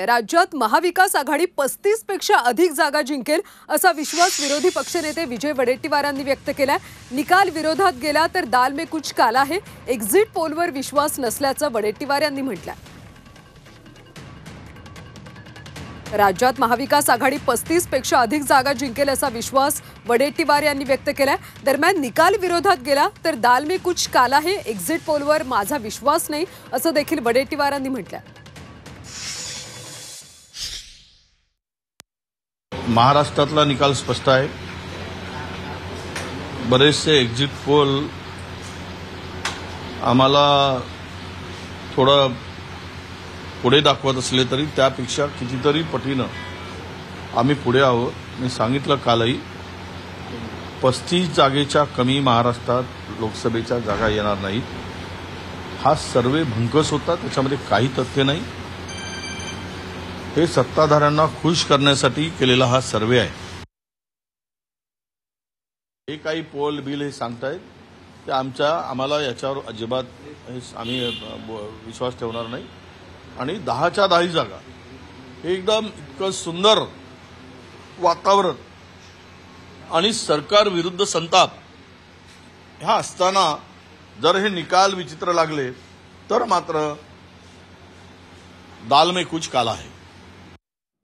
राज्यात महाविकास आघाडी 35 पेक्षा अधिक जागा जिंकेल असा विश्वास विरोधी पक्षनेते विजय वडेट्टीवारांनी व्यक्त केलाय। निकाल विरोधात गेला तर दाल में कुछ काला है, एक्झिट पोलवर विश्वास नसल्याचं वडेट्टीवार यांनी म्हटलंय। राज्यात महाविकास आघाडी 35 पेक्षा अधिक जागा जिंकेल असा विश्वास वडेट्टीवार यांनी व्यक्त केलाय। दरम्यान निकाल विरोधात गेला तर दाल में कुछ काला है, एक्झिट पोलवर माझा विश्वास नाही असं देखील वडेट्टीवारांनी म्हटलंय। महाराष्ट्रातला निकाल स्पष्ट आहे। बरेचसे एक्झिट पोल आम्हाला थोडं पुढे दाखवत असले तरी त्यापेक्षा कितीतरी पटीनं आम्ही पुढे आहोत। मी सांगितलं कालही 35 जागेच्या कमी महाराष्ट्रात लोकसभेच्या जागा येणार नाहीत। हा सर्वे भंकस होता, त्याच्यामध्ये काही तथ्य नाही। हे सत्ताधाऱ्यांना खुश करण्यासाठी केलेला हा सर्वे आहे। हे काही पोल बिल हे सांगतायत ते आम्हाला याच्यावर अजिबात आम्ही विश्वास ठेवणार नाही। आणि 10च्या 10 जागा एकदम इतकं सुंदर वातावरण आणि सरकार विरुद्ध संताप ह्या असताना जर हे निकाल विचित्र लागले तर मात्र दाल में कुछ काला है।